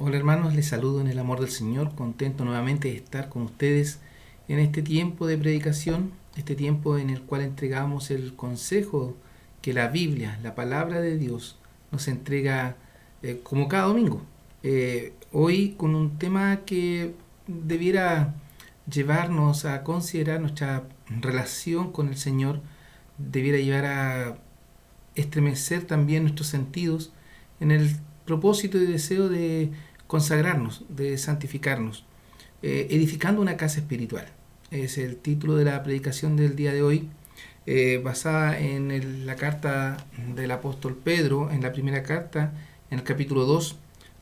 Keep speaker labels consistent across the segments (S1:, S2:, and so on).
S1: Hola hermanos, les saludo en el amor del Señor, contento nuevamente de estar con ustedes en este tiempo de predicación, este tiempo en el cual entregamos el consejo que la Biblia, la palabra de Dios, nos entrega como cada domingo. Hoy con un tema que debiera llevarnos a considerar nuestra relación con el Señor, debiera llevar a estremecer también nuestros sentidos en el propósito y deseo de consagrarnos, de santificarnos, edificando una casa espiritual. Es el título de la predicación del día de hoy, basada en la carta del apóstol Pedro, en la primera carta, en el capítulo 2,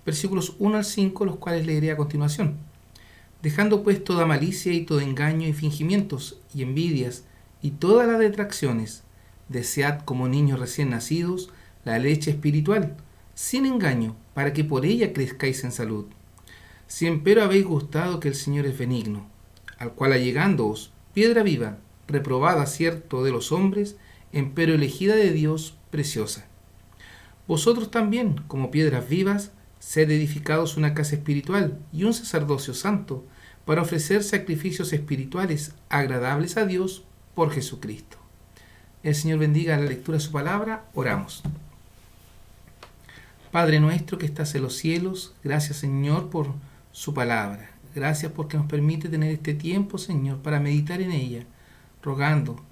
S1: versículos 1 al 5, los cuales leeré a continuación. Dejando pues toda malicia y todo engaño y fingimientos y envidias y todas las detracciones, desead como niños recién nacidos la leche espiritual, sin engaño, para que por ella crezcáis en salud. Si empero habéis gustado que el Señor es benigno, al cual allegándoos, piedra viva, reprobada cierto de los hombres, empero elegida de Dios, preciosa. Vosotros también, como piedras vivas, sed edificados una casa espiritual y un sacerdocio santo, para ofrecer sacrificios espirituales agradables a Dios por Jesucristo. El Señor bendiga la lectura de su palabra. Oramos. Padre nuestro que estás en los cielos, gracias Señor por su palabra. Gracias porque nos permite tener este tiempo, Señor, para meditar en ella, rogando,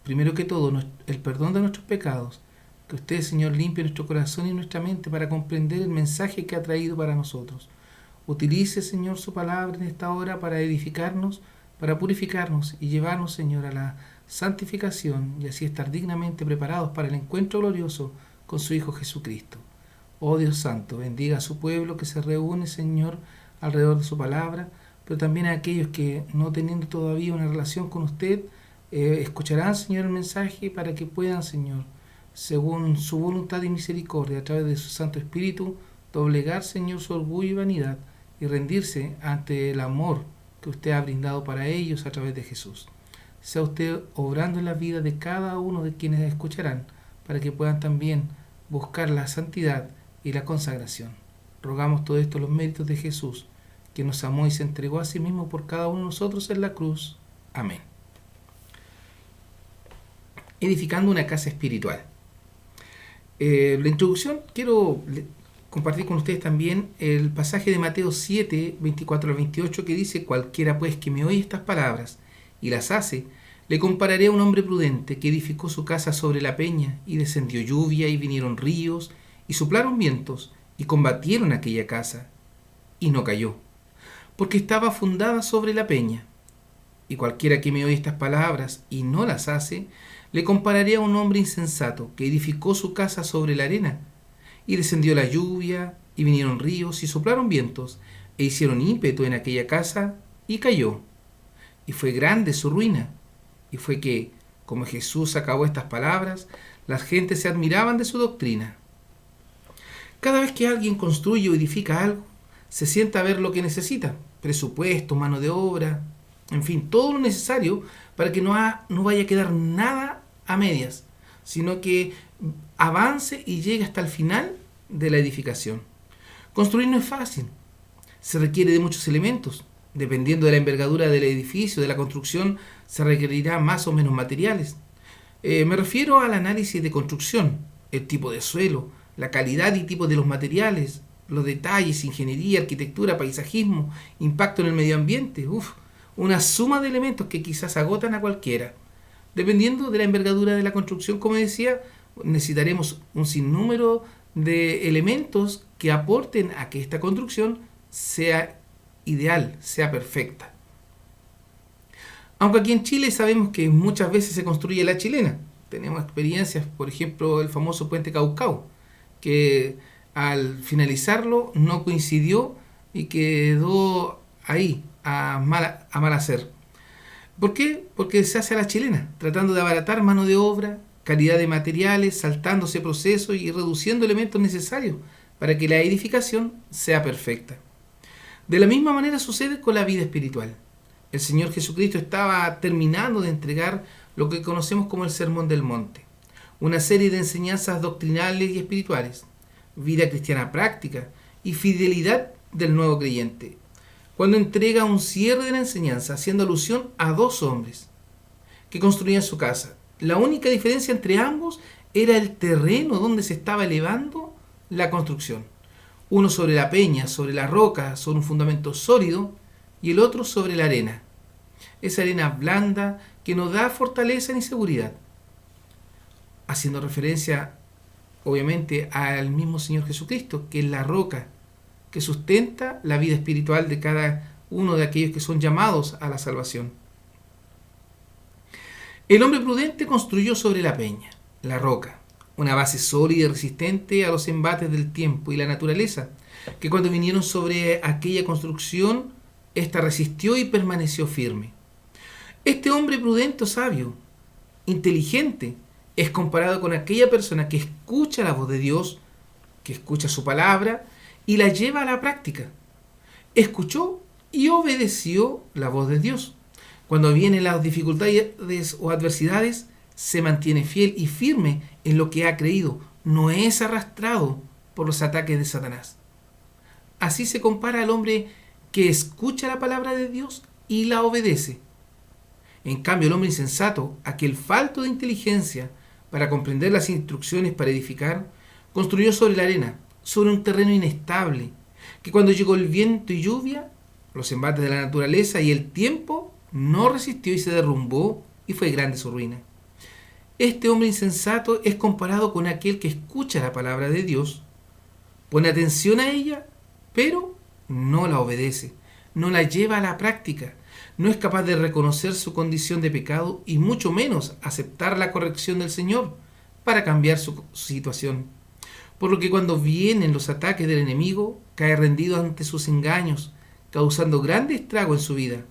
S1: primero que todo, el perdón de nuestros pecados. Que usted, Señor, limpie nuestro corazón y nuestra mente para comprender el mensaje que ha traído para nosotros. Utilice, Señor, su palabra en esta hora para edificarnos, para purificarnos y llevarnos, Señor, a la santificación y así estar dignamente preparados para el encuentro glorioso con su Hijo Jesucristo. Oh Dios Santo, bendiga a su pueblo que se reúne, Señor, alrededor de su palabra, pero también a aquellos que, no teniendo todavía una relación con usted, escucharán, Señor, el mensaje para que puedan, Señor, según su voluntad y misericordia, a través de su Santo Espíritu, doblegar, Señor, su orgullo y vanidad y rendirse ante el amor que usted ha brindado para ellos a través de Jesús. Sea usted obrando en la vida de cada uno de quienes escucharán, para que puedan también buscar la santidad y la consagración. Rogamos todo esto en los méritos de Jesús, que nos amó y se entregó a sí mismo por cada uno de nosotros en la cruz. Amén. Edificando una casa espiritual. La introducción, quiero compartir con ustedes también el pasaje de Mateo 7, 24 al 28, que dice: cualquiera pues que me oye estas palabras y las hace, le compararé a un hombre prudente que edificó su casa sobre la peña, y descendió lluvia, y vinieron ríos, y soplaron vientos, y combatieron aquella casa, y no cayó, porque estaba fundada sobre la peña. Y cualquiera que me oye estas palabras y no las hace, le compararé a un hombre insensato que edificó su casa sobre la arena, y descendió la lluvia, y vinieron ríos, y soplaron vientos, e hicieron ímpetu en aquella casa, y cayó. Y fue grande su ruina. Y fue que, como Jesús acabó estas palabras, las gentes se admiraban de su doctrina. Cada vez que alguien construye o edifica algo, se sienta a ver lo que necesita: presupuesto, mano de obra, en fin, todo lo necesario para que no vaya a quedar nada a medias, sino que avance y llegue hasta el final de la edificación. Construir no es fácil, se requiere de muchos elementos. Dependiendo de la envergadura del edificio, de la construcción, se requerirá más o menos materiales. Me refiero al análisis de construcción, el tipo de suelo, la calidad y tipo de los materiales, los detalles, ingeniería, arquitectura, paisajismo, impacto en el medio ambiente. Una suma de elementos que quizás agotan a cualquiera. Dependiendo de la envergadura de la construcción, como decía, necesitaremos un sinnúmero de elementos que aporten a que esta construcción sea ideal, sea perfecta. Aunque aquí en Chile sabemos que muchas veces se construye la chilena. Tenemos experiencias, por ejemplo, el famoso puente Caucao, que al finalizarlo no coincidió y quedó ahí, a mal hacer. ¿Por qué? Porque se hace a la chilena, tratando de abaratar mano de obra, calidad de materiales, saltándose procesos y reduciendo elementos necesarios para que la edificación sea perfecta. De la misma manera sucede con la vida espiritual. El Señor Jesucristo estaba terminando de entregar lo que conocemos como el Sermón del Monte, una serie de enseñanzas doctrinales y espirituales, vida cristiana práctica y fidelidad del nuevo creyente, cuando entrega un cierre de la enseñanza, haciendo alusión a dos hombres que construían su casa. La única diferencia entre ambos era el terreno donde se estaba elevando la construcción. Uno sobre la peña, sobre la roca, sobre un fundamento sólido, y el otro sobre la arena. Esa arena blanda que no da fortaleza ni seguridad. Haciendo referencia, obviamente, al mismo Señor Jesucristo, que es la roca que sustenta la vida espiritual de cada uno de aquellos que son llamados a la salvación. El hombre prudente construyó sobre la peña, la roca, una base sólida y resistente a los embates del tiempo y la naturaleza, que cuando vinieron sobre aquella construcción, ésta resistió y permaneció firme. Este hombre prudente o sabio, inteligente, es comparado con aquella persona que escucha la voz de Dios, que escucha su palabra y la lleva a la práctica. Escuchó y obedeció la voz de Dios. Cuando vienen las dificultades o adversidades, se mantiene fiel y firme en lo que ha creído. No es arrastrado por los ataques de Satanás. Así se compara al hombre que escucha la palabra de Dios y la obedece. En cambio, el hombre insensato, aquel falto de inteligencia para comprender las instrucciones para edificar, construyó sobre la arena, sobre un terreno inestable, que cuando llegó el viento y lluvia, los embates de la naturaleza y el tiempo, no resistió y se derrumbó, y fue grande su ruina. Este hombre insensato es comparado con aquel que escucha la palabra de Dios, pone atención a ella, pero no la obedece, no la lleva a la práctica, no es capaz de reconocer su condición de pecado y mucho menos aceptar la corrección del Señor para cambiar su situación. Por lo que cuando vienen los ataques del enemigo, cae rendido ante sus engaños, causando grande estrago en su vida.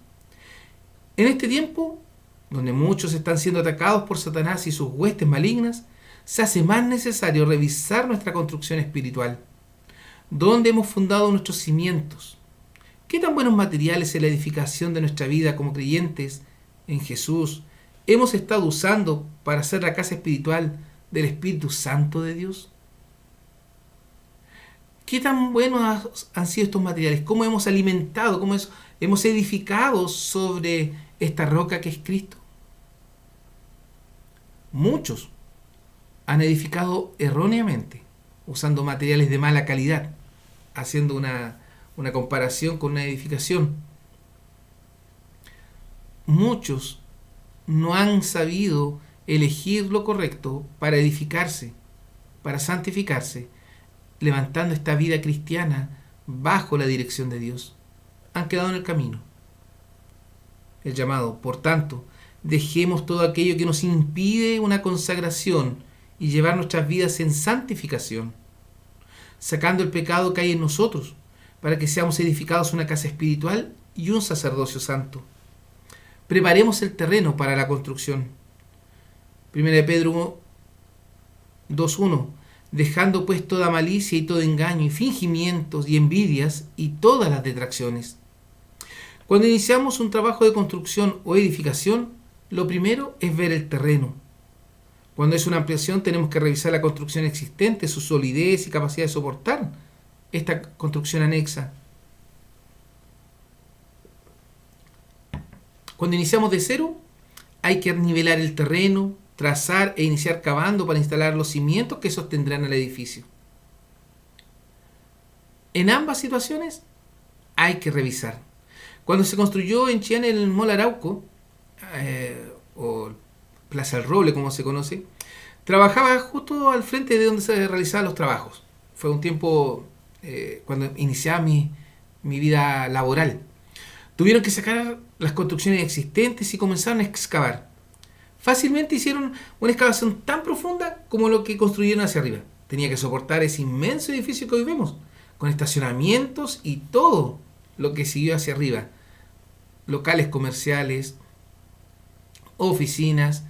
S1: En este tiempo, donde muchos están siendo atacados por Satanás y sus huestes malignas, se hace más necesario revisar nuestra construcción espiritual. ¿Dónde hemos fundado nuestros cimientos? ¿Qué tan buenos materiales en la edificación de nuestra vida como creyentes en Jesús hemos estado usando para hacer la casa espiritual del Espíritu Santo de Dios? ¿Qué tan buenos han sido estos materiales? ¿Cómo hemos alimentado? ¿Cómo hemos edificado sobre esta roca que es Cristo? Muchos han edificado erróneamente, usando materiales de mala calidad, haciendo una comparación con una edificación. Muchos no han sabido elegir lo correcto para edificarse, para santificarse, levantando esta vida cristiana bajo la dirección de Dios. Han quedado en el camino. El llamado, por tanto, dejemos todo aquello que nos impide una consagración y llevar nuestras vidas en santificación, sacando el pecado que hay en nosotros, para que seamos edificados una casa espiritual y un sacerdocio santo. Preparemos el terreno para la construcción. 1 Pedro 2:1. Dejando pues toda malicia y todo engaño y fingimientos y envidias y todas las detracciones. Cuando iniciamos un trabajo de construcción o edificación, lo primero es ver el terreno. Cuando es una ampliación, tenemos que revisar la construcción existente, su solidez y capacidad de soportar esta construcción anexa. Cuando iniciamos de cero, hay que nivelar el terreno, trazar e iniciar cavando para instalar los cimientos que sostendrán el edificio. En ambas situaciones hay que revisar. Cuando se construyó en Chillán el Mall Arauco, o Plaza El Roble como se conoce, trabajaba justo al frente de donde se realizaban los trabajos. Fue un tiempo cuando iniciaba mi vida laboral. Tuvieron que sacar las construcciones existentes y comenzaron a excavar. Fácilmente hicieron una excavación tan profunda como lo que construyeron hacia arriba. Tenía que soportar ese inmenso edificio que hoy vemos, con estacionamientos y todo lo que siguió hacia arriba. Locales comerciales, oficinas,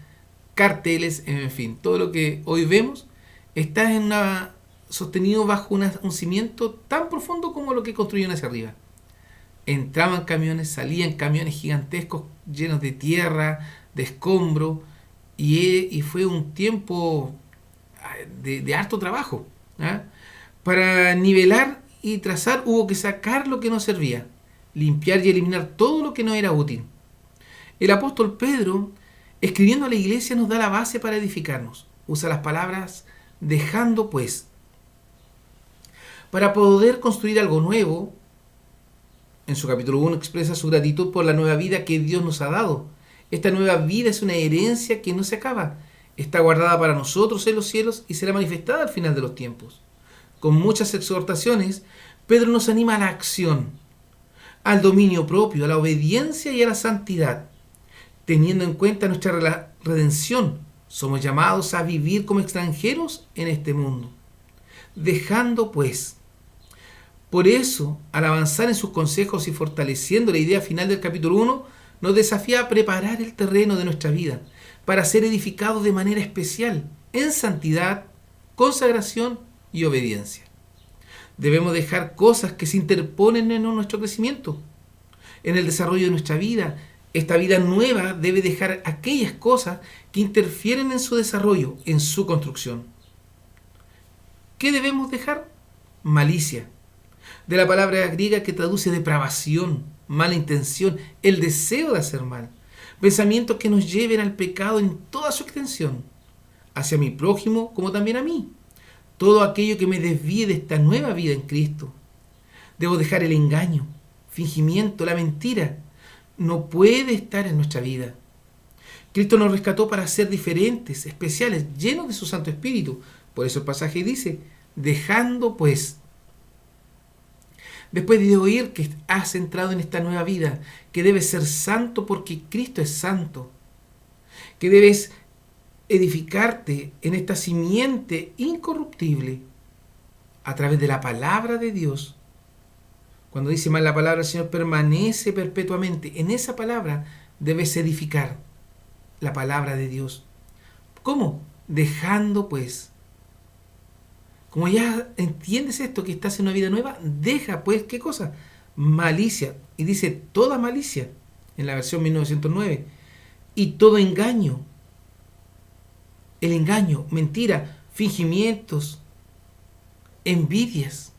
S1: carteles, en fin, todo lo que hoy vemos está sostenido bajo un cimiento tan profundo como lo que construyeron hacia arriba. Entraban camiones, salían camiones gigantescos llenos de tierra, de escombro, y fue un tiempo de harto trabajo, ¿eh? Para nivelar y trazar hubo que sacar lo que no servía, limpiar y eliminar todo lo que no era útil. El apóstol Pedro, escribiendo a la iglesia, nos da la base para edificarnos. Usa las palabras dejando pues. Para poder construir algo nuevo, en su capítulo 1 expresa su gratitud por la nueva vida que Dios nos ha dado. Esta nueva vida es una herencia que no se acaba. Está guardada para nosotros en los cielos y será manifestada al final de los tiempos. Con muchas exhortaciones, Pedro nos anima a la acción, al dominio propio, a la obediencia y a la santidad. Teniendo en cuenta nuestra redención, somos llamados a vivir como extranjeros en este mundo. Dejando pues. Por eso, al avanzar en sus consejos y fortaleciendo la idea final del capítulo 1, nos desafía a preparar el terreno de nuestra vida para ser edificados de manera especial, en santidad, consagración y obediencia. Debemos dejar cosas que se interponen en nuestro crecimiento, en el desarrollo de nuestra vida. Esta vida nueva debe dejar aquellas cosas que interfieren en su desarrollo, en su construcción. ¿Qué debemos dejar? Malicia, de la palabra griega que traduce depravación, mala intención, el deseo de hacer mal. Pensamientos que nos lleven al pecado en toda su extensión, hacia mi prójimo como también a mí. Todo aquello que me desvíe de esta nueva vida en Cristo. Debo dejar el engaño, fingimiento, la mentira. No puede estar en nuestra vida. Cristo nos rescató para ser diferentes, especiales, llenos de su Santo Espíritu. Por eso el pasaje dice, dejando pues. Después de oír que has entrado en esta nueva vida, que debes ser santo porque Cristo es santo, que debes edificarte en esta simiente incorruptible a través de la palabra de Dios. Cuando dice más la palabra del Señor, permanece perpetuamente. En esa palabra debes edificar la palabra de Dios. ¿Cómo? Dejando pues. Como ya entiendes esto, que estás en una vida nueva, deja pues, ¿qué cosa? Malicia. Y dice toda malicia, en la versión 1909. Y todo engaño. El engaño, mentira, fingimientos, envidias,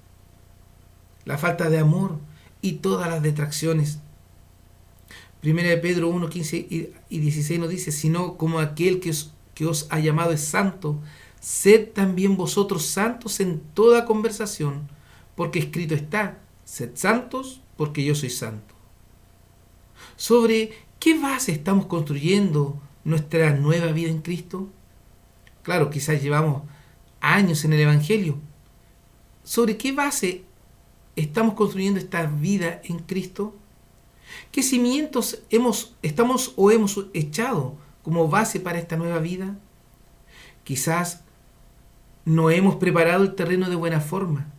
S1: la falta de amor y todas las detracciones. Primera de Pedro 1, 15 y 16 nos dice, sino como aquel que os ha llamado es santo, sed también vosotros santos en toda conversación, porque escrito está, sed santos porque yo soy santo. ¿Sobre qué base estamos construyendo nuestra nueva vida en Cristo? Claro, quizás llevamos años en el Evangelio. ¿Sobre qué base estamos construyendo esta vida en Cristo? ¿Qué cimientos hemos echado como base para esta nueva vida? Quizás no hemos preparado el terreno de buena forma.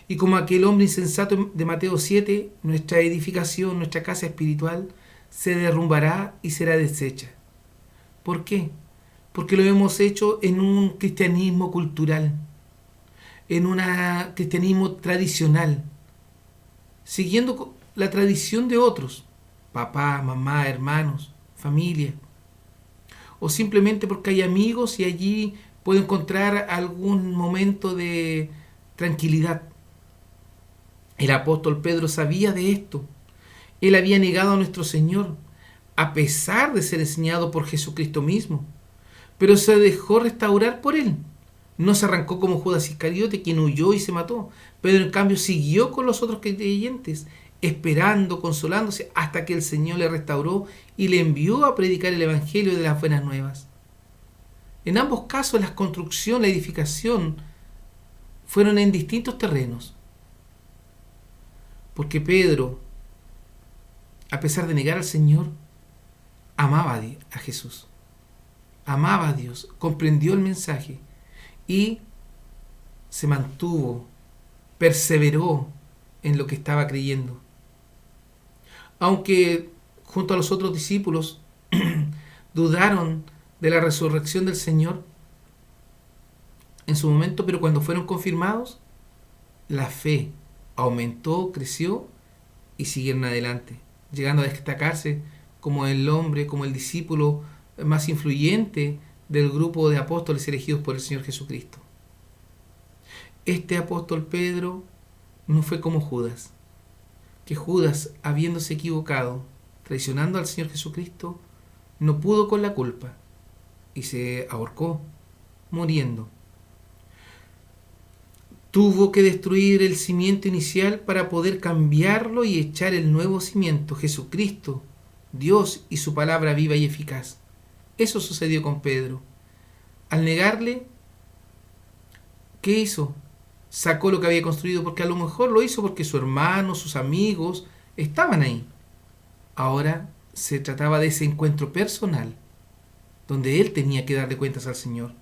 S1: Y como aquel hombre insensato de Mateo 7, nuestra edificación, nuestra casa espiritual, se derrumbará y será deshecha. ¿Por qué? Porque lo hemos hecho en un cristianismo cultural, en un cristianismo tradicional, siguiendo la tradición de otros, papá, mamá, hermanos, familia, o simplemente porque hay amigos y allí puedo encontrar algún momento de tranquilidad. El apóstol Pedro sabía de esto. Él había negado a nuestro Señor, a pesar de ser enseñado por Jesucristo mismo, pero se dejó restaurar por él. No se arrancó como Judas Iscariote, quien huyó y se mató. Pedro, en cambio, siguió con los otros creyentes, esperando, consolándose, hasta que el Señor le restauró y le envió a predicar el Evangelio de las buenas nuevas. En ambos casos, la construcción, la edificación, fueron en distintos terrenos. Porque Pedro, a pesar de negar al Señor, amaba a Jesús. Amaba a Dios, comprendió el mensaje y se mantuvo, perseveró en lo que estaba creyendo. Aunque junto a los otros discípulos dudaron de la resurrección del Señor en su momento, pero cuando fueron confirmados, la fe aumentó, creció y siguieron adelante, llegando a destacarse como el hombre, como el discípulo más influyente del grupo de apóstoles elegidos por el Señor Jesucristo. Este apóstol Pedro no fue como Judas, que Judas, habiéndose equivocado, traicionando al Señor Jesucristo, no pudo con la culpa y se ahorcó, muriendo. Tuvo que destruir el cimiento inicial para poder cambiarlo y echar el nuevo cimiento, Jesucristo, Dios y su palabra viva y eficaz. Eso sucedió con Pedro. Al negarle, ¿qué hizo? Sacó lo que había construido, porque a lo mejor lo hizo porque su hermano, sus amigos estaban ahí. Ahora se trataba de ese encuentro personal, donde él tenía que darle cuentas al Señor.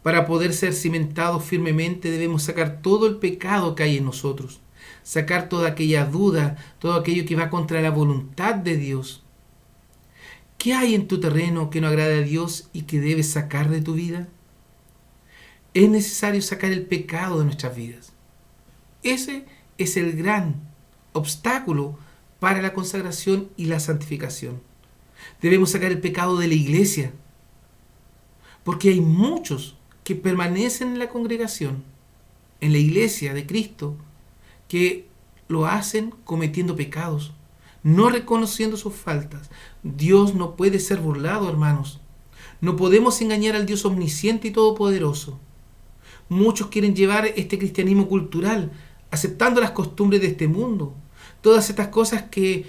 S1: Para poder ser cimentados firmemente debemos sacar todo el pecado que hay en nosotros, sacar toda aquella duda, todo aquello que va contra la voluntad de Dios. ¿Qué hay en tu terreno que no agrade a Dios y que debes sacar de tu vida? Es necesario sacar el pecado de nuestras vidas. Ese es el gran obstáculo para la consagración y la santificación. Debemos sacar el pecado de la iglesia, porque hay muchos que permanecen en la congregación, en la iglesia de Cristo, que lo hacen cometiendo pecados, no reconociendo sus faltas. Dios no puede ser burlado, hermanos. No podemos engañar al Dios omnisciente y todopoderoso. Muchos quieren llevar este cristianismo cultural, aceptando las costumbres de este mundo, todas estas cosas que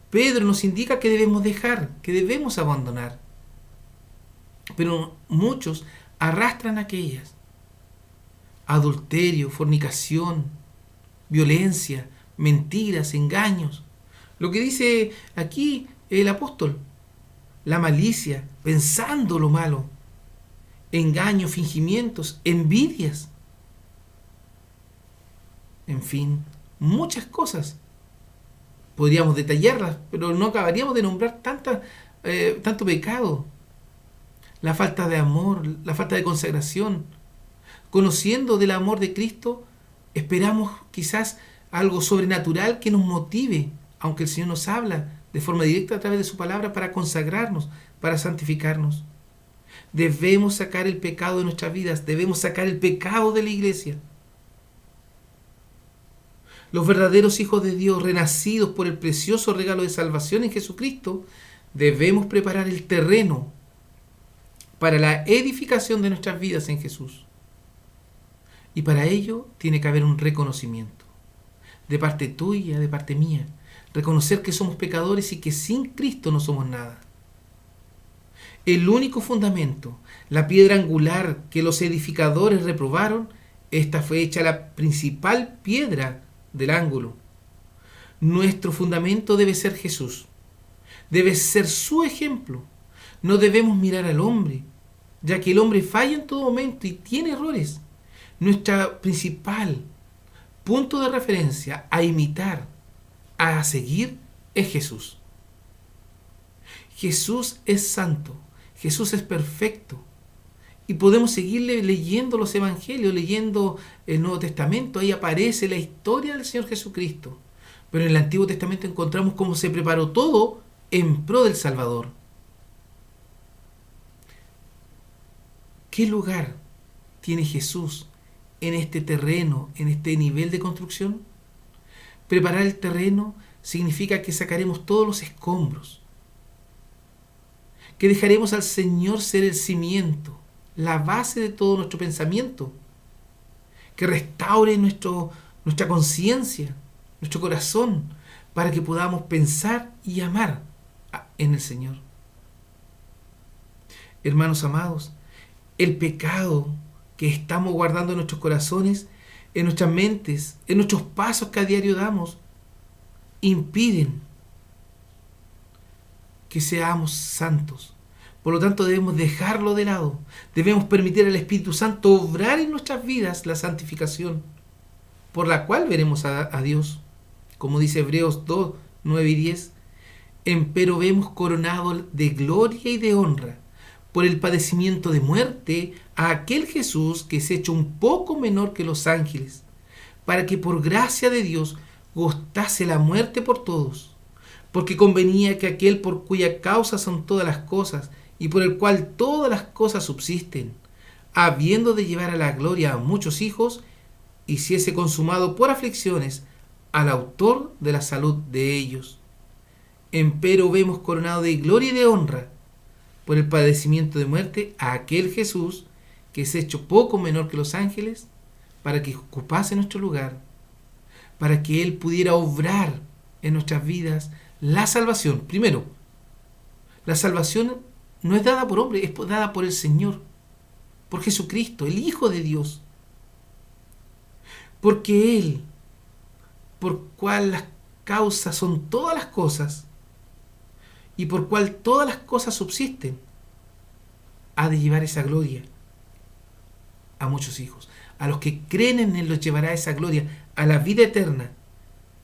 S1: Pedro nos indica que debemos dejar, que debemos abandonar. Pero muchos arrastran aquellas: adulterio, fornicación, violencia, mentiras, engaños. Lo que dice aquí el apóstol, la malicia, pensando lo malo, engaños, fingimientos, envidias. En fin, muchas cosas. Podríamos detallarlas, pero no acabaríamos de nombrar tanto pecado. La falta de amor, la falta de consagración. Conociendo del amor de Cristo, esperamos quizás algo sobrenatural que nos motive, aunque el Señor nos habla de forma directa a través de su palabra para consagrarnos, para santificarnos. Debemos sacar el pecado de nuestras vidas, debemos sacar el pecado de la iglesia. Los verdaderos hijos de Dios, renacidos por el precioso regalo de salvación en Jesucristo, debemos preparar el terreno para la edificación de nuestras vidas en Jesús. Y para ello tiene que haber un reconocimiento, de parte tuya, de parte mía, reconocer que somos pecadores y que sin Cristo no somos nada. El único fundamento, la piedra angular que los edificadores reprobaron, esta fue hecha la principal piedra del ángulo. Nuestro fundamento debe ser Jesús, debe ser su ejemplo. No debemos mirar al hombre, ya que el hombre falla en todo momento y tiene errores. Nuestro principal punto de referencia a imitar, a seguir, es Jesús. Jesús es santo, Jesús es perfecto. Y podemos seguirle leyendo los evangelios, leyendo el Nuevo Testamento. Ahí aparece la historia del Señor Jesucristo. Pero en el Antiguo Testamento encontramos cómo se preparó todo en pro del Salvador. ¿Qué lugar tiene Jesús en este terreno, en este nivel de construcción? Preparar el terreno significa que sacaremos todos los escombros, que dejaremos al Señor ser el cimiento, la base de todo nuestro pensamiento, que restaure nuestra conciencia, nuestro corazón, para que podamos pensar y amar en el Señor. Hermanos amados, el pecado que estamos guardando en nuestros corazones, en nuestras mentes, en nuestros pasos que a diario damos, impiden que seamos santos. Por lo tanto, debemos dejarlo de lado. Debemos permitir al Espíritu Santo obrar en nuestras vidas la santificación, por la cual veremos a Dios. Como dice Hebreos 2, 9 y 10, empero vemos coronado de gloria y de honra por el padecimiento de muerte a aquel Jesús que es hecho un poco menor que los ángeles, para que por gracia de Dios gustase la muerte por todos, porque convenía que aquel por cuya causa son todas las cosas y por el cual todas las cosas subsisten, habiendo de llevar a la gloria a muchos hijos, hiciese consumado por aflicciones al autor de la salud de ellos. Empero vemos coronado de gloria y de honra por el padecimiento de muerte a aquel Jesús que es hecho poco menor que los ángeles, para que ocupase nuestro lugar, para que Él pudiera obrar en nuestras vidas la salvación. Primero, la salvación no es dada por hombre, es dada por el Señor, por Jesucristo, el Hijo de Dios. Porque Él, por cual las causas son todas las cosas, y por cual todas las cosas subsisten, ha de llevar esa gloria a muchos hijos. A los que creen en Él los llevará esa gloria a la vida eterna.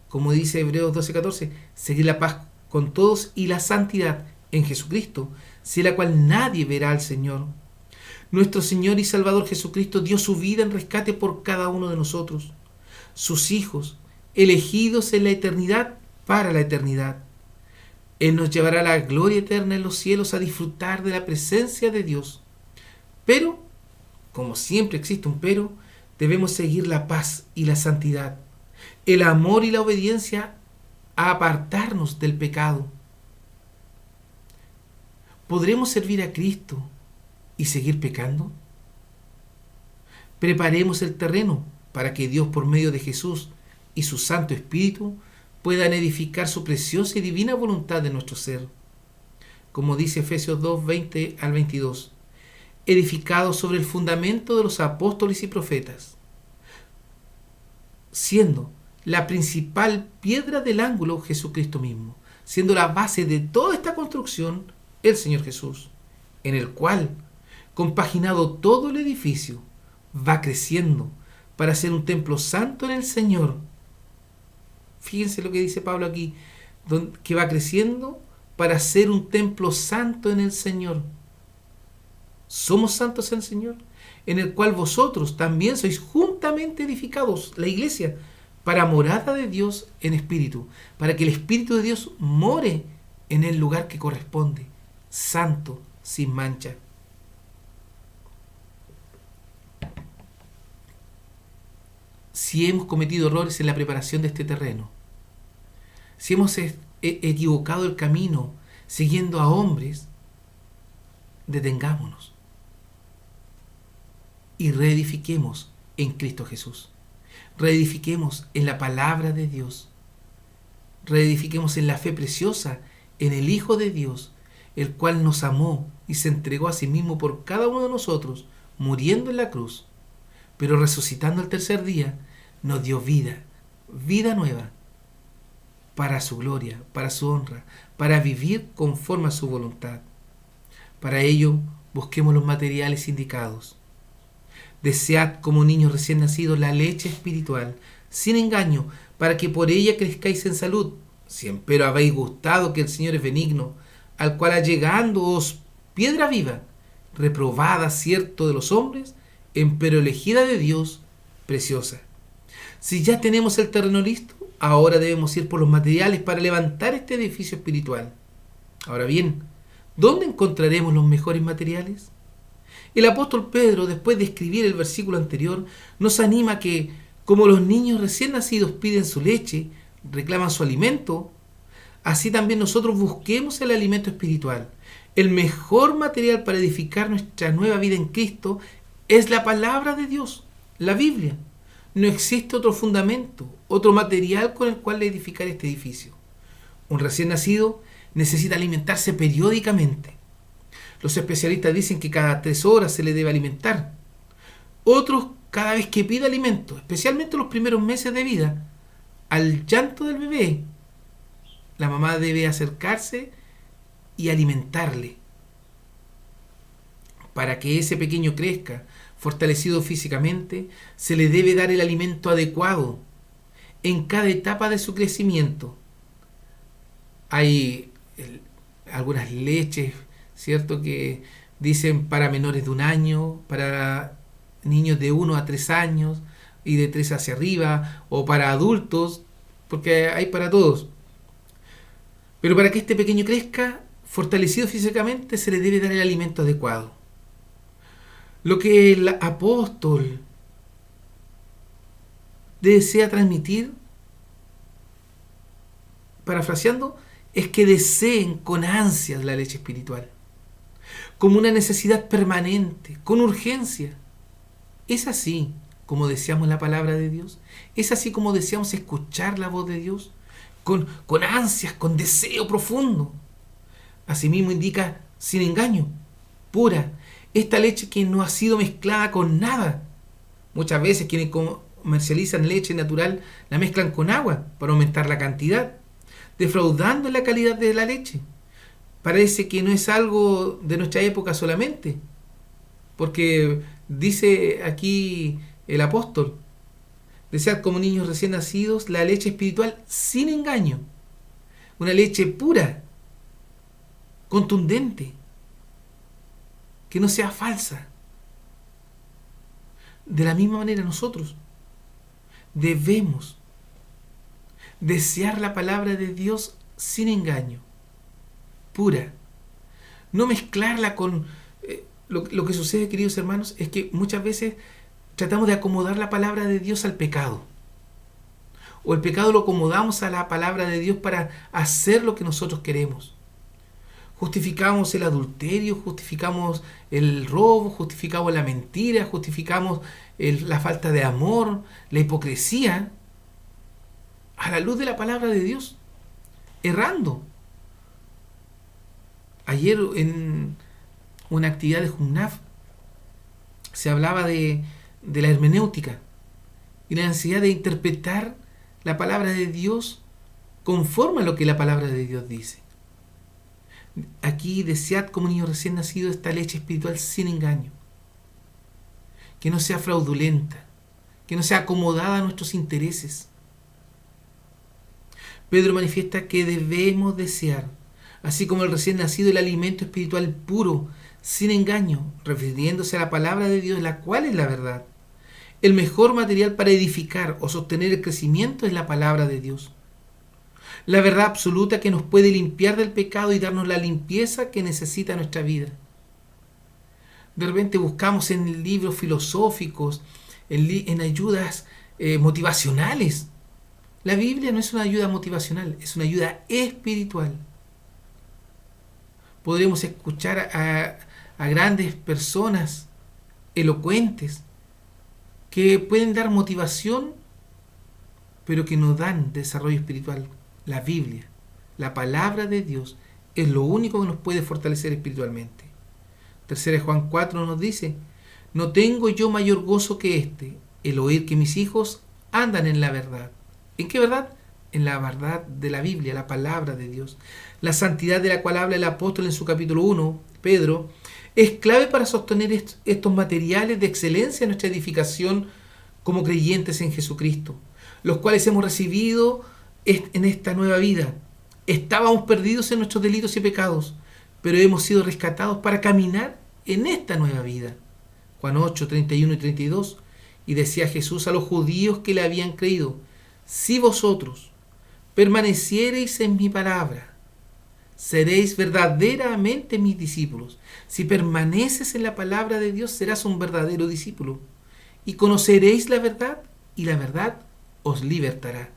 S1: Como dice Hebreos 12:14, seguir la paz con todos y la santidad en Jesucristo, sin la cual nadie verá al Señor. Nuestro Señor y Salvador Jesucristo dio su vida en rescate por cada uno de nosotros, sus hijos, elegidos en la eternidad para la eternidad. Él nos llevará a la gloria eterna en los cielos a disfrutar de la presencia de Dios. Pero, como siempre existe un pero, debemos seguir la paz y la santidad, el amor y la obediencia, a apartarnos del pecado. ¿Podremos servir a Cristo y seguir pecando? Preparemos el terreno para que Dios, por medio de Jesús y su Santo Espíritu, puedan edificar su preciosa y divina voluntad de nuestro ser. Como dice Efesios 2, 20 al 22, edificados sobre el fundamento de los apóstoles y profetas, siendo la principal piedra del ángulo Jesucristo mismo, siendo la base de toda esta construcción el Señor Jesús, en el cual, compaginado todo el edificio, va creciendo para ser un templo santo en el Señor. Fíjense lo que dice Pablo aquí, que va creciendo para ser un templo santo en el Señor. Somos santos en el Señor, en el cual vosotros también sois juntamente edificados, la iglesia, para morada de Dios en espíritu, para que el Espíritu de Dios more en el lugar que corresponde, santo, sin mancha. Si hemos cometido errores en la preparación de este terreno, si hemos equivocado el camino siguiendo a hombres, detengámonos y reedifiquemos en Cristo Jesús. Reedifiquemos en la palabra de Dios. Reedifiquemos en la fe preciosa en el Hijo de Dios, el cual nos amó y se entregó a sí mismo por cada uno de nosotros, muriendo en la cruz, pero resucitando al tercer día, nos dio vida, vida nueva, para su gloria, para su honra, para vivir conforme a su voluntad. Para ello, busquemos los materiales indicados. Desead como niños recién nacidos la leche espiritual, sin engaño, para que por ella crezcáis en salud. Si empero habéis gustado que el Señor es benigno, al cual allegándoos piedra viva, reprobada cierto de los hombres, empero elegida de Dios, preciosa. Si ya tenemos el terreno listo, ahora debemos ir por los materiales para levantar este edificio espiritual. Ahora bien, ¿dónde encontraremos los mejores materiales? El apóstol Pedro, después de escribir el versículo anterior, nos anima a que, como los niños recién nacidos piden su leche, reclaman su alimento, así también nosotros busquemos el alimento espiritual. El mejor material para edificar nuestra nueva vida en Cristo es la palabra de Dios, la Biblia. No existe otro fundamento, otro material con el cual edificar este edificio. Un recién nacido necesita alimentarse periódicamente. Los especialistas dicen que cada 3 horas se le debe alimentar. Otros cada vez que pide alimento, especialmente los primeros meses de vida. Al llanto del bebé, la mamá debe acercarse y alimentarle. Para que ese pequeño crezca fortalecido físicamente, se le debe dar el alimento adecuado en cada etapa de su crecimiento. Hay algunas leches, ¿cierto?, que dicen para menores de 1 año, para niños de 1 a 3 años y de 3 hacia arriba, o para adultos, porque hay para todos. Pero para que este pequeño crezca fortalecido físicamente, se le debe dar el alimento adecuado. Lo que el apóstol desea transmitir, parafraseando, es que deseen con ansias la leche espiritual, como una necesidad permanente, con urgencia. ¿Es así como deseamos la palabra de Dios? ¿Es así como deseamos escuchar la voz de Dios? Con ansias, con deseo profundo. Asimismo indica sin engaño, pura. Esta leche que no ha sido mezclada con nada. Muchas veces quienes comercializan leche natural la mezclan con agua para aumentar la cantidad, defraudando la calidad de la leche. Parece que no es algo de nuestra época solamente, porque dice aquí el apóstol, desead como niños recién nacidos la leche espiritual sin engaño, una leche pura, contundente, que no sea falsa. De la misma manera nosotros debemos desear la palabra de Dios sin engaño, pura, no mezclarla con... Lo que sucede, queridos hermanos, es que muchas veces tratamos de acomodar la palabra de Dios al pecado, o el pecado lo acomodamos a la palabra de Dios para hacer lo que nosotros queremos. Justificamos el adulterio, justificamos el robo, justificamos la mentira, justificamos la falta de amor, la hipocresía, a la luz de la palabra de Dios, errando. Ayer en una actividad de JUNAF se hablaba de la hermenéutica y la necesidad de interpretar la palabra de Dios conforme a lo que la palabra de Dios dice. Aquí desead como niño recién nacido esta leche espiritual sin engaño, que no sea fraudulenta, que no sea acomodada a nuestros intereses. Pedro manifiesta que debemos desear, así como el recién nacido, el alimento espiritual puro, sin engaño, refiriéndose a la palabra de Dios, la cual es la verdad. El mejor material para edificar o sostener el crecimiento es la palabra de Dios. La verdad absoluta que nos puede limpiar del pecado y darnos la limpieza que necesita nuestra vida. De repente buscamos en libros filosóficos, en ayudas motivacionales. La Biblia no es una ayuda motivacional, es una ayuda espiritual. Podremos escuchar a grandes personas elocuentes que pueden dar motivación, pero que no dan desarrollo espiritual. La Biblia, la palabra de Dios, es lo único que nos puede fortalecer espiritualmente. 3 Juan 4 nos dice: no tengo yo mayor gozo que este, el oír que mis hijos andan en la verdad. ¿En qué verdad? En la verdad de la Biblia, la palabra de Dios. La santidad de la cual habla el apóstol en su capítulo 1, Pedro, es clave para sostener estos materiales de excelencia en nuestra edificación como creyentes en Jesucristo, los cuales hemos recibido en esta nueva vida. Estábamos perdidos en nuestros delitos y pecados, pero hemos sido rescatados para caminar en esta nueva vida. Juan 8, 31 y 32. Y decía Jesús a los judíos que le habían creído: si vosotros permaneciereis en mi palabra, seréis verdaderamente mis discípulos. Si permaneces en la palabra de Dios, serás un verdadero discípulo. Y conoceréis la verdad, y la verdad os libertará.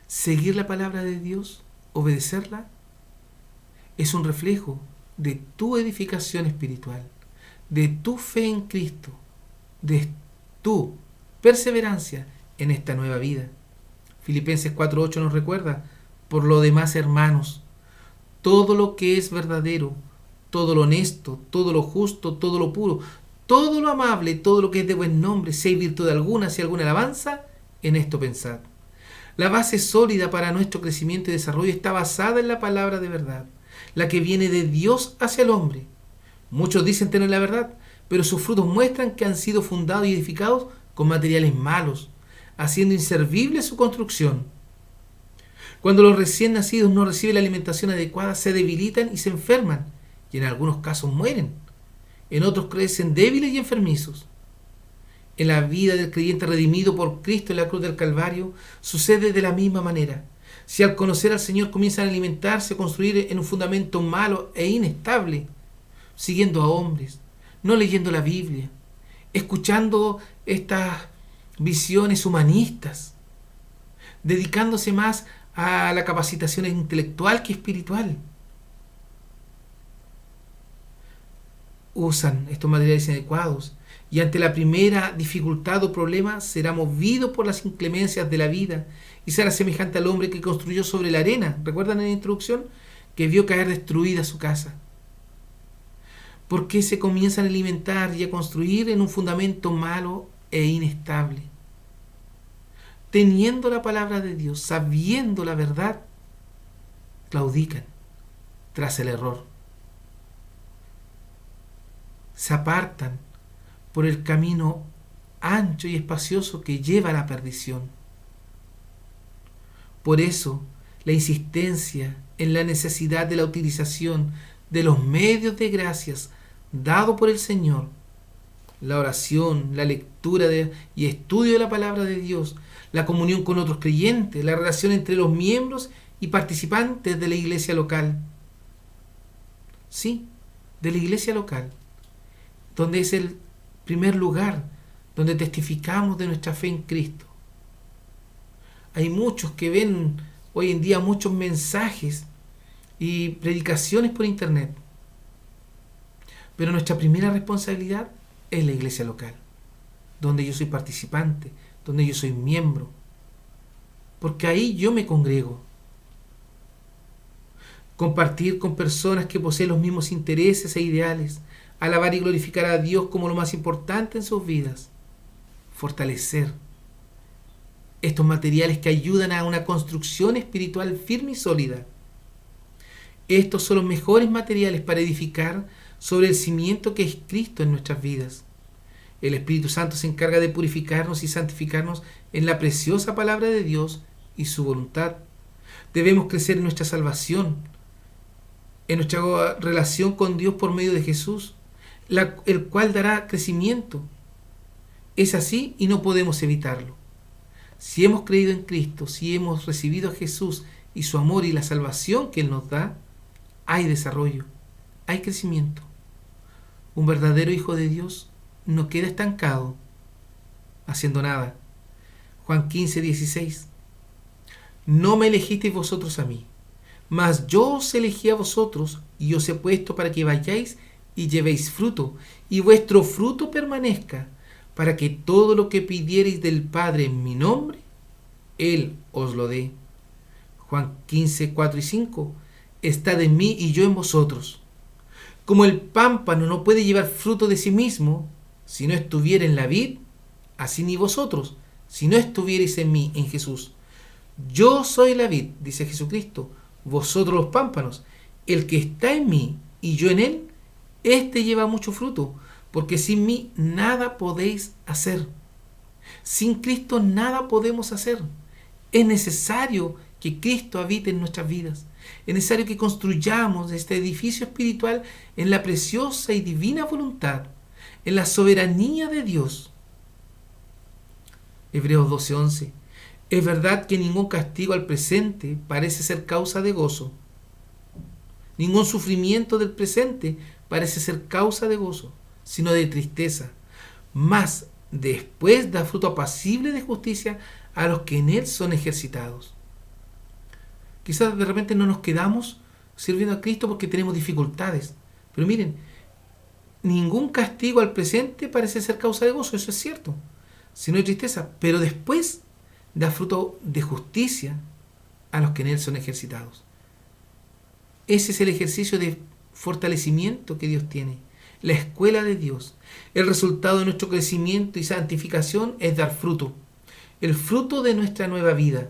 S1: Seguir la palabra de Dios, obedecerla, es un reflejo de tu edificación espiritual, de tu fe en Cristo, de tu perseverancia en esta nueva vida. Filipenses 4:8 nos recuerda: por lo demás, hermanos, todo lo que es verdadero, todo lo honesto, todo lo justo, todo lo puro, todo lo amable, todo lo que es de buen nombre, si hay virtud alguna, si hay alguna alabanza, en esto pensad. La base sólida para nuestro crecimiento y desarrollo está basada en la palabra de verdad, la que viene de Dios hacia el hombre. Muchos dicen tener la verdad, pero sus frutos muestran que han sido fundados y edificados con materiales malos, haciendo inservible su construcción. Cuando los recién nacidos no reciben la alimentación adecuada, se debilitan y se enferman, y en algunos casos mueren. En otros crecen débiles y enfermizos. En la vida del creyente redimido por Cristo en la cruz del Calvario, sucede de la misma manera. Si al conocer al Señor comienzan a alimentarse, a construir en un fundamento malo e inestable, siguiendo a hombres, no leyendo la Biblia, escuchando estas visiones humanistas, dedicándose más a la capacitación intelectual que espiritual. Usan estos materiales inadecuados y ante la primera dificultad o problema será movido por las inclemencias de la vida y será semejante al hombre que construyó sobre la arena. ¿Recuerdan en la introducción? Que vio caer destruida su casa. Porque se comienzan a alimentar y a construir en un fundamento malo e inestable. Teniendo la palabra de Dios, sabiendo la verdad, claudican tras el error. Se apartan por el camino ancho y espacioso que lleva a la perdición. Por eso, la insistencia en la necesidad de la utilización de los medios de gracias dado por el Señor, la oración, la lectura y estudio de la palabra de Dios, la comunión con otros creyentes, la relación entre los miembros y participantes de la iglesia local. Sí, de la iglesia local, donde es el primer lugar donde testificamos de nuestra fe en Cristo. Hay muchos que ven hoy en día muchos mensajes y predicaciones por internet, pero nuestra primera responsabilidad es la iglesia local, donde yo soy participante, donde yo soy miembro, porque ahí yo me congrego. Compartir con personas que poseen los mismos intereses e ideales, alabar y glorificar a Dios como lo más importante en sus vidas, fortalecer estos materiales que ayudan a una construcción espiritual firme y sólida. Estos son los mejores materiales para edificar sobre el cimiento que es Cristo en nuestras vidas. El Espíritu Santo se encarga de purificarnos y santificarnos en la preciosa palabra de Dios y su voluntad. Debemos crecer en nuestra salvación, en nuestra relación con Dios por medio de Jesús, el cual dará crecimiento. Es así y no podemos evitarlo. Si hemos creído en Cristo, si hemos recibido a Jesús y su amor y la salvación que Él nos da, hay desarrollo, hay crecimiento. Un verdadero hijo de Dios no queda estancado haciendo nada. Juan 15:16. No me elegisteis vosotros a mí, mas yo os elegí a vosotros y os he puesto para que vayáis y llevéis fruto, y vuestro fruto permanezca, para que todo lo que pidiereis del Padre en mi nombre, Él os lo dé. Juan 15:4 y 5. Estad en mí y yo en vosotros. Como el pámpano no puede llevar fruto de sí mismo, si no estuviera en la vid, así ni vosotros, si no estuvierais en mí, en Jesús. Yo soy la vid, dice Jesucristo, vosotros los pámpanos. El que está en mí y yo en él, éste lleva mucho fruto, porque sin mí nada podéis hacer. Sin Cristo nada podemos hacer. Es necesario que Cristo habite en nuestras vidas. Es necesario que construyamos este edificio espiritual en la preciosa y divina voluntad, en la soberanía de Dios. Hebreos 12:11. Es verdad que ningún castigo al presente parece ser causa de gozo. Ningún sufrimiento del presente parece ser causa de gozo, sino de tristeza. Mas después da fruto apacible de justicia a los que en él son ejercitados. Quizás de repente no nos quedamos sirviendo a Cristo porque tenemos dificultades. Pero miren, ningún castigo al presente parece ser causa de gozo, eso es cierto, sino de tristeza. Pero después da fruto de justicia a los que en él son ejercitados. Ese es el ejercicio de fortalecimiento que Dios tiene, la escuela de Dios. El resultado de nuestro crecimiento y santificación es dar fruto, el fruto de nuestra nueva vida.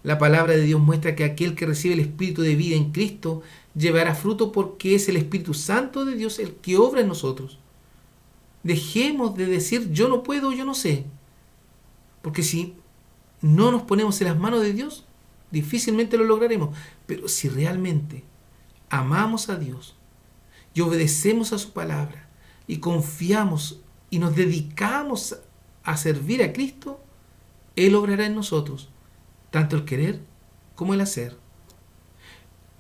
S1: La palabra de Dios muestra que aquel que recibe el Espíritu de vida en Cristo llevará fruto porque es el Espíritu Santo de Dios el que obra en nosotros. Dejemos de decir yo no puedo, yo no sé, porque si no nos ponemos en las manos de Dios, difícilmente lo lograremos. Pero si realmente amamos a Dios y obedecemos a su palabra y confiamos y nos dedicamos a servir a Cristo, Él obrará en nosotros tanto el querer como el hacer.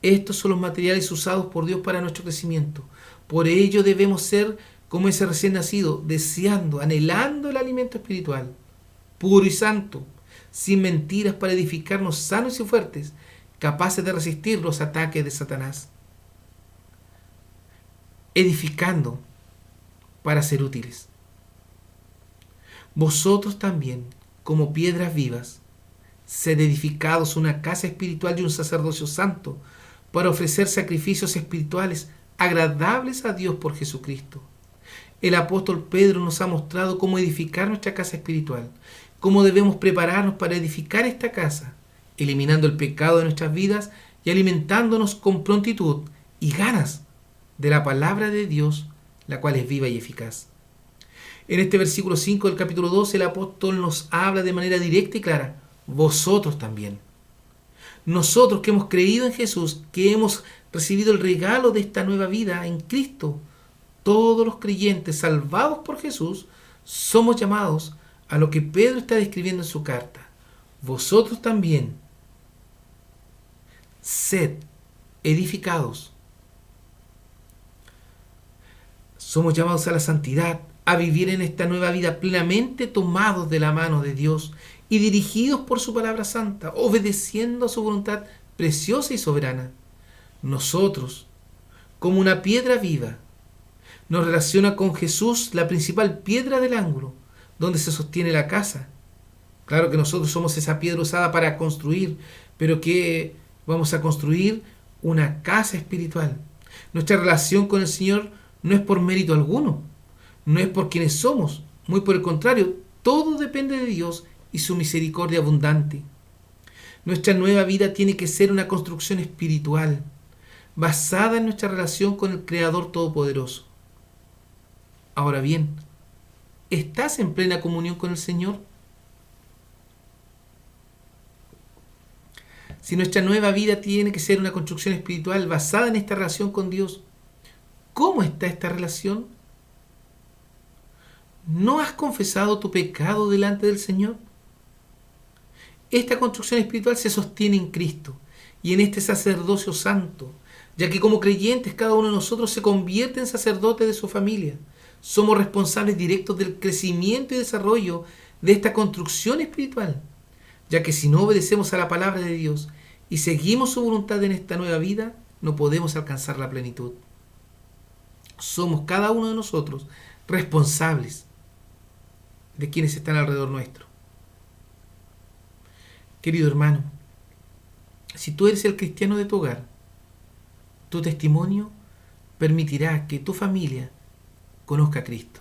S1: Estos son los materiales usados por Dios para nuestro crecimiento. Por ello debemos ser como ese recién nacido, deseando, anhelando el alimento espiritual, puro y santo, sin mentiras para edificarnos sanos y fuertes, capaces de resistir los ataques de Satanás, edificando para ser útiles. Vosotros también, como piedras vivas, sed edificados una casa espiritual y un sacerdocio santo, para ofrecer sacrificios espirituales agradables a Dios por Jesucristo. El apóstol Pedro nos ha mostrado cómo edificar nuestra casa espiritual, cómo debemos prepararnos para edificar esta casa, eliminando el pecado de nuestras vidas y alimentándonos con prontitud y ganas de la palabra de Dios, la cual es viva y eficaz. En este versículo 5 del capítulo 12, el apóstol nos habla de manera directa y clara: vosotros también. Nosotros que hemos creído en Jesús, que hemos recibido el regalo de esta nueva vida en Cristo, todos los creyentes salvados por Jesús, somos llamados a lo que Pedro está describiendo en su carta. Vosotros también, sed edificados. Somos llamados a la santidad, a vivir en esta nueva vida plenamente tomados de la mano de Dios y dirigidos por su palabra santa, obedeciendo a su voluntad preciosa y soberana. Nosotros, como una piedra viva, nos relaciona con Jesús, la principal piedra del ángulo, donde se sostiene la casa. Claro que nosotros somos esa piedra usada para construir, pero que vamos a construir una casa espiritual. Nuestra relación con el Señor no es por mérito alguno, no es por quienes somos, muy por el contrario, todo depende de Dios y su misericordia abundante. Nuestra nueva vida tiene que ser una construcción espiritual, basada en nuestra relación con el Creador Todopoderoso. Ahora bien, ¿estás en plena comunión con el Señor? Si nuestra nueva vida tiene que ser una construcción espiritual basada en esta relación con Dios, ¿cómo está esta relación? ¿No has confesado tu pecado delante del Señor? Esta construcción espiritual se sostiene en Cristo y en este sacerdocio santo, ya que como creyentes cada uno de nosotros se convierte en sacerdote de su familia. Somos responsables directos del crecimiento y desarrollo de esta construcción espiritual, ya que si no obedecemos a la palabra de Dios y seguimos su voluntad en esta nueva vida, no podemos alcanzar la plenitud. Somos cada uno de nosotros responsables de quienes están alrededor nuestro. Querido hermano, si tú eres el cristiano de tu hogar, tu testimonio permitirá que tu familia conozca a Cristo.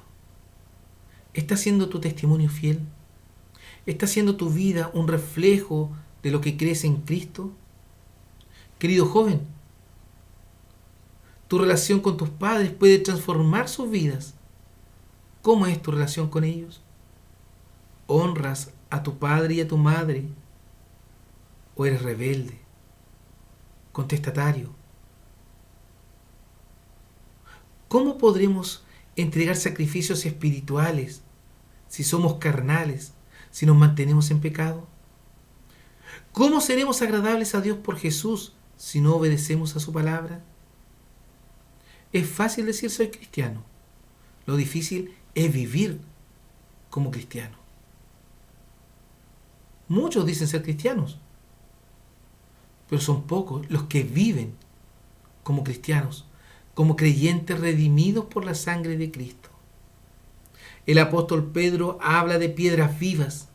S1: ¿Está siendo tu testimonio fiel? ¿Está siendo tu vida un reflejo de lo que crees en Cristo? Querido joven, tu relación con tus padres puede transformar sus vidas. ¿Cómo es tu relación con ellos? ¿Honras a tu padre y a tu madre? ¿O eres rebelde, contestatario? ¿Cómo podremos entregar sacrificios espirituales si somos carnales, si nos mantenemos en pecado? ¿Cómo seremos agradables a Dios por Jesús si no obedecemos a su palabra? Es fácil decir soy cristiano. Lo difícil es vivir como cristiano. Muchos dicen ser cristianos, pero son pocos los que viven como cristianos, como creyentes redimidos por la sangre de Cristo. El apóstol Pedro habla de piedras vivas.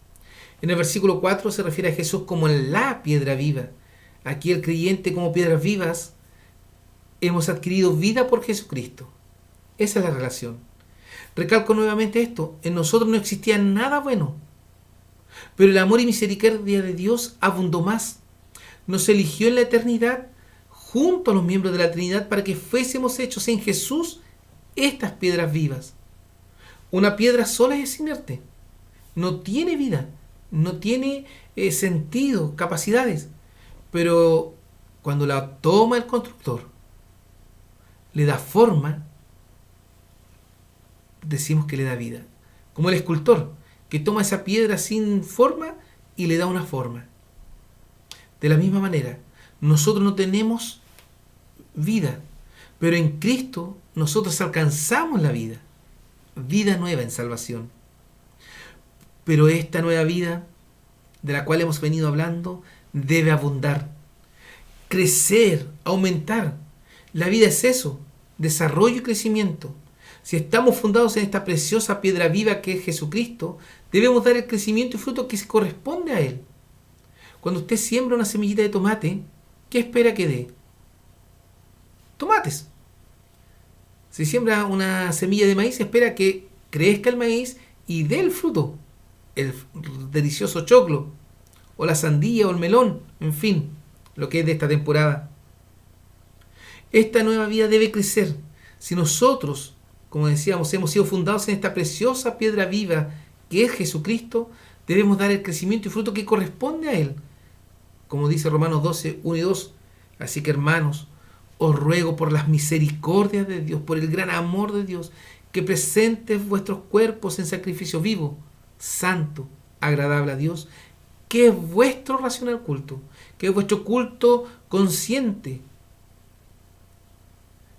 S1: En el versículo 4 se refiere a Jesús como la piedra viva. Aquí el creyente como piedras vivas hemos adquirido vida por Jesucristo. Esa es la relación. Recalco nuevamente esto: en nosotros no existía nada bueno, pero el amor y misericordia de Dios abundó más. Nos eligió en la eternidad junto a los miembros de la Trinidad para que fuésemos hechos en Jesús estas piedras vivas. Una piedra sola es inerte, no tiene vida, no tiene sentido, capacidades, pero cuando la toma el constructor, le da forma, decimos que le da vida. Como el escultor, que toma esa piedra sin forma y le da una forma. De la misma manera, nosotros no tenemos vida, pero en Cristo nosotros alcanzamos la vida. vida nueva en salvación. Pero esta nueva vida de la cual hemos venido hablando debe abundar, crecer, aumentar. La vida es eso, desarrollo y crecimiento. Si estamos fundados en esta preciosa piedra viva que es Jesucristo, debemos dar el crecimiento y fruto que se corresponde a Él. Cuando usted siembra una semillita de tomate, ¿qué espera que dé? Tomates. Si siembra una semilla de maíz, espera que crezca el maíz y dé el fruto, el delicioso choclo, o la sandía o el melón, en fin, lo que es de esta temporada. Esta nueva vida debe crecer. Si nosotros, como decíamos, hemos sido fundados en esta preciosa piedra viva que es Jesucristo, debemos dar el crecimiento y fruto que corresponde a Él. Como dice Romanos 12, 1 y 2. Así que, hermanos, os ruego por las misericordias de Dios, por el gran amor de Dios, que presentes vuestros cuerpos en sacrificio vivo, santo, agradable a Dios, que es vuestro racional culto, que es vuestro culto consciente,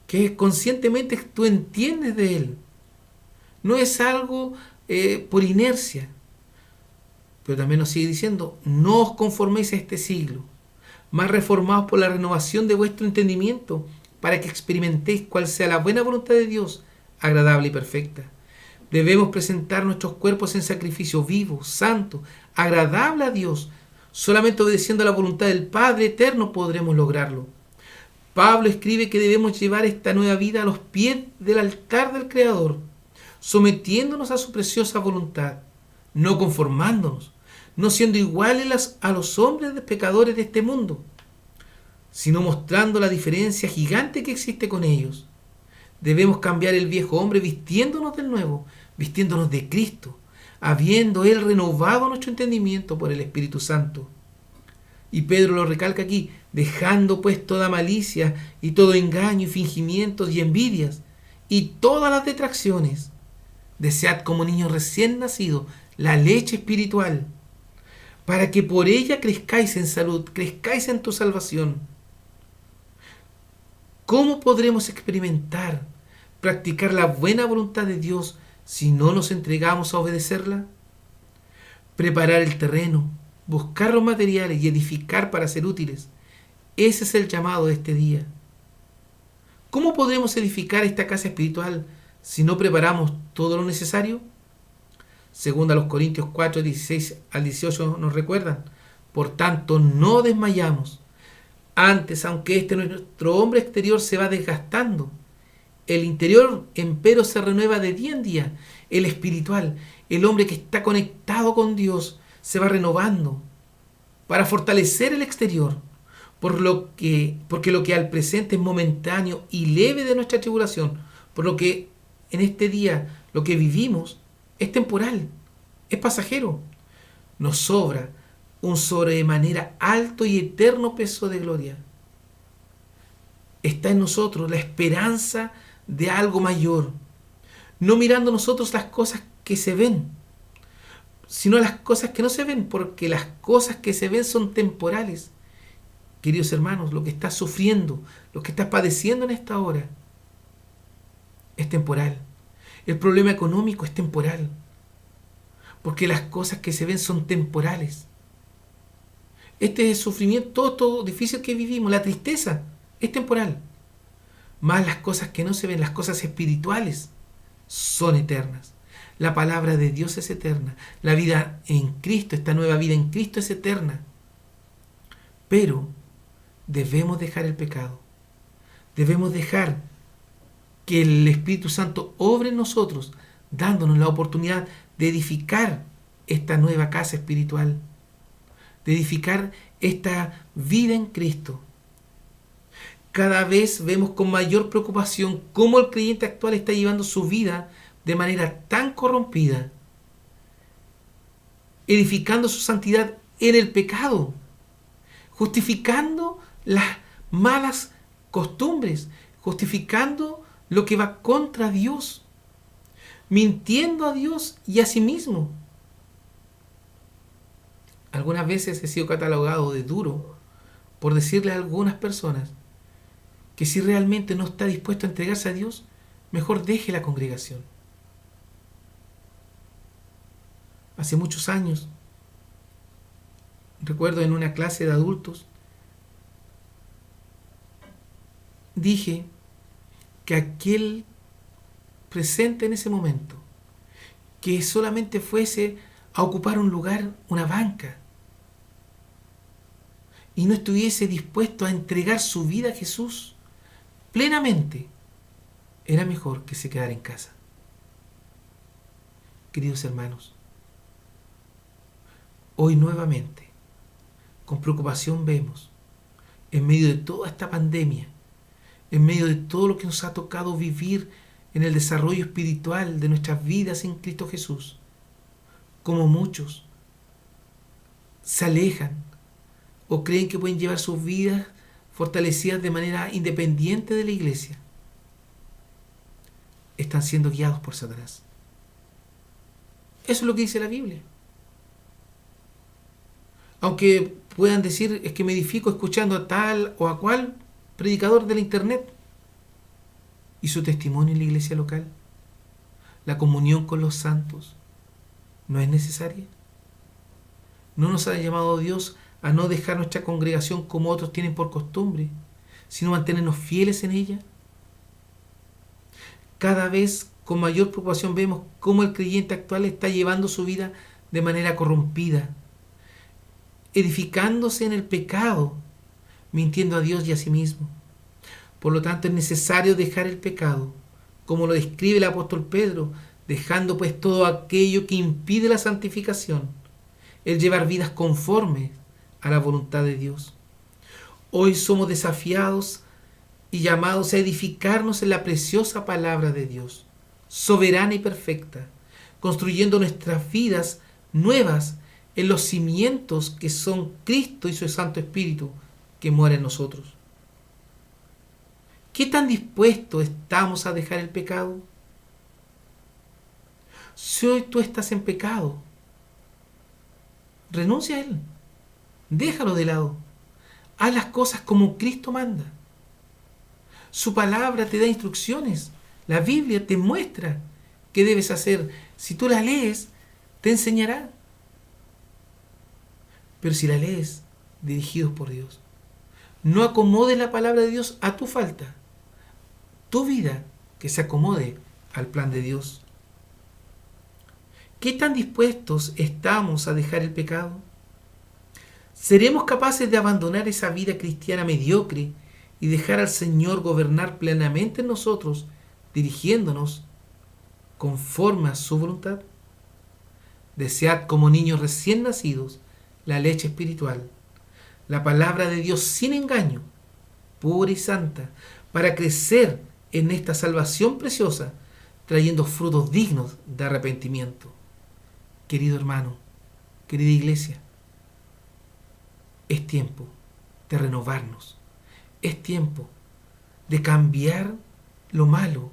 S1: que conscientemente tú entiendes de Él. No es algo por inercia. Pero también nos sigue diciendo, no os conforméis a este siglo, mas reformaos por la renovación de vuestro entendimiento, para que experimentéis cuál sea la buena voluntad de Dios, agradable y perfecta. Debemos presentar nuestros cuerpos en sacrificio vivo, santo, agradable a Dios. Solamente obedeciendo a la voluntad del Padre eterno podremos lograrlo. Pablo escribe que debemos llevar esta nueva vida a los pies del altar del Creador, sometiéndonos a su preciosa voluntad, no conformándonos, no siendo iguales a los hombres pecadores de este mundo, sino mostrando la diferencia gigante que existe con ellos. Debemos cambiar el viejo hombre vistiéndonos del nuevo, vistiéndonos de Cristo, habiendo Él renovado nuestro entendimiento por el Espíritu Santo. Y Pedro lo recalca aquí, dejando pues toda malicia y todo engaño y fingimientos y envidias y todas las detracciones. Desead como niños recién nacidos la leche espiritual, para que por ella crezcáis en salud, crezcáis en tu salvación. ¿Cómo podremos experimentar, practicar la buena voluntad de Dios si no nos entregamos a obedecerla? Preparar el terreno, buscar los materiales y edificar para ser útiles. Ese es el llamado de este día. ¿Cómo podremos edificar esta casa espiritual si no preparamos todo lo necesario? Según a los Corintios 4, 16 al 18 nos recuerdan. Por tanto, no desmayamos. Antes, aunque nuestro hombre exterior se va desgastando, el interior, empero, se renueva de día en día. El espiritual, el hombre que está conectado con Dios, se va renovando para fortalecer el exterior, porque lo que al presente es momentáneo y leve de nuestra tribulación, por lo que en este día lo que vivimos es temporal, es pasajero. Nos sobra un sobremanera alto y eterno peso de gloria. Está en nosotros la esperanza de algo mayor, no mirando nosotros las cosas que se ven, sino las cosas que no se ven, porque las cosas que se ven son temporales. Queridos hermanos, lo que estás sufriendo, lo que estás padeciendo en esta hora, es temporal. El problema económico es temporal, porque las cosas que se ven son temporales. Este es el sufrimiento, todo difícil que vivimos, la tristeza, es temporal. Más las cosas que no se ven, las cosas espirituales, son eternas. La palabra de Dios es eterna. La vida en Cristo, esta nueva vida en Cristo es eterna. Pero debemos dejar el pecado. Debemos dejar que el Espíritu Santo obre en nosotros, dándonos la oportunidad de edificar esta nueva casa espiritual, de edificar esta vida en Cristo. Cada vez vemos con mayor preocupación cómo el creyente actual está llevando su vida de manera tan corrompida, edificando su santidad en el pecado, justificando las malas costumbres, justificando lo que va contra Dios, mintiendo a Dios y a sí mismo. Algunas veces he sido catalogado de duro por decirle a algunas personas que si realmente no está dispuesto a entregarse a Dios, mejor deje la congregación. Hace muchos años, recuerdo en una clase de adultos, dije que aquel presente en ese momento, que solamente fuese a ocupar un lugar, una banca, y no estuviese dispuesto a entregar su vida a Jesús plenamente, era mejor que se quedara en casa. Queridos hermanos, hoy nuevamente, con preocupación vemos, en medio de toda esta pandemia, en medio de todo lo que nos ha tocado vivir en el desarrollo espiritual de nuestras vidas en Cristo Jesús, como muchos se alejan o creen que pueden llevar sus vidas fortalecidas de manera independiente de la iglesia. Están siendo guiados por Satanás. Eso es lo que dice la Biblia. Aunque puedan decir, es que me edifico escuchando a tal o a cual predicador de la internet. ¿Y su testimonio en la iglesia local? ¿La comunión con los santos no es necesaria? ¿No nos ha llamado Dios a no dejar nuestra congregación como otros tienen por costumbre, sino mantenernos fieles en ella? Cada vez con mayor preocupación vemos cómo el creyente actual está llevando su vida de manera corrompida, edificándose en el pecado, mintiendo a Dios y a sí mismo. Por lo tanto, es necesario dejar el pecado, como lo describe el apóstol Pedro, dejando pues todo aquello que impide la santificación, el llevar vidas conformes a la voluntad de Dios. Hoy somos desafiados y llamados a edificarnos en la preciosa palabra de Dios, soberana y perfecta, construyendo nuestras vidas nuevas en los cimientos que son Cristo y su Santo Espíritu que mora en nosotros. ¿Qué tan dispuestos estamos a dejar el pecado? Si hoy tú estás en pecado, renuncia a él, déjalo de lado, haz las cosas como Cristo manda. Su palabra te da instrucciones, la Biblia te muestra qué debes hacer. Si tú la lees, te enseñará. Pero si la lees dirigidos por Dios, no acomodes la palabra de Dios a tu falta, tu vida que se acomode al plan de Dios. ¿Qué tan dispuestos estamos a dejar el pecado? ¿Seremos capaces de abandonar esa vida cristiana mediocre y dejar al Señor gobernar plenamente en nosotros, dirigiéndonos conforme a su voluntad? Desead como niños recién nacidos la leche espiritual, la palabra de Dios sin engaño, pura y santa, para crecer en esta salvación preciosa, trayendo frutos dignos de arrepentimiento. Querido hermano, querida iglesia, es tiempo de renovarnos, es tiempo de cambiar lo malo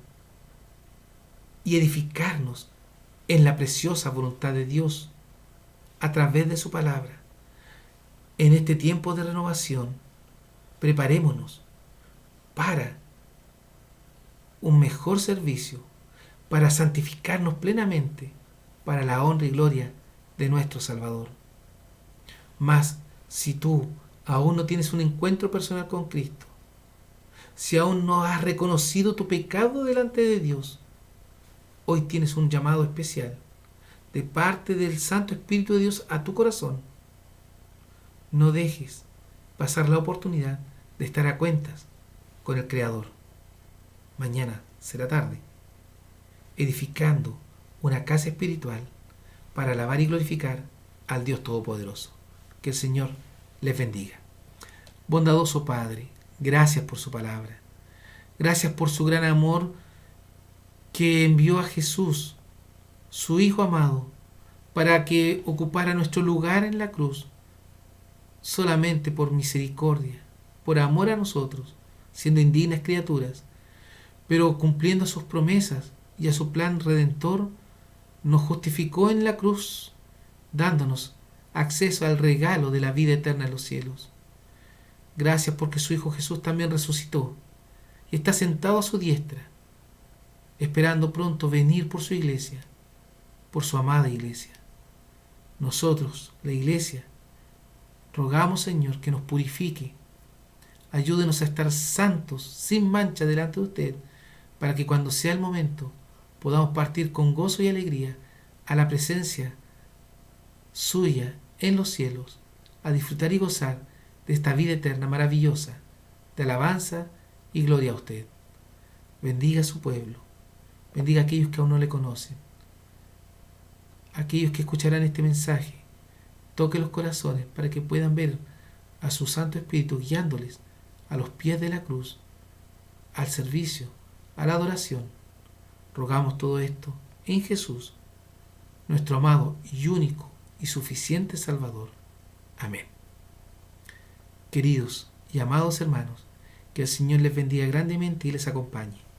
S1: y edificarnos en la preciosa voluntad de Dios a través de su palabra. En este tiempo de renovación, preparémonos para un mejor servicio, para santificarnos plenamente, para la honra y gloria de nuestro Salvador. Mas, si tú aún no tienes un encuentro personal con Cristo, si aún no has reconocido tu pecado delante de Dios, hoy tienes un llamado especial de parte del Santo Espíritu de Dios a tu corazón. No dejes pasar la oportunidad de estar a cuentas con el Creador. Mañana será tarde, edificando una casa espiritual para alabar y glorificar al Dios Todopoderoso. Que el Señor les bendiga. Bondadoso Padre, gracias por su palabra. Gracias por su gran amor que envió a Jesús, su Hijo amado, para que ocupara nuestro lugar en la cruz, solamente por misericordia, por amor a nosotros, siendo indignas criaturas, pero cumpliendo sus promesas y a su plan redentor, nos justificó en la cruz, dándonos acceso al regalo de la vida eterna en los cielos. Gracias porque su Hijo Jesús también resucitó y está sentado a su diestra, esperando pronto venir por su iglesia, por su amada iglesia. Nosotros, la Iglesia, rogamos, Señor, que nos purifique. Ayúdenos a estar santos, sin mancha delante de usted, para que cuando sea el momento podamos partir con gozo y alegría a la presencia suya en los cielos, a disfrutar y gozar de esta vida eterna maravillosa, de alabanza y gloria a usted. Bendiga a su pueblo, bendiga a aquellos que aún no le conocen, aquellos que escucharán este mensaje. Toque los corazones para que puedan ver a su Santo Espíritu guiándoles a los pies de la cruz, al servicio, a la adoración. Rogamos todo esto en Jesús, nuestro amado y único y suficiente Salvador. Amén. Queridos y amados hermanos, que el Señor les bendiga grandemente y les acompañe.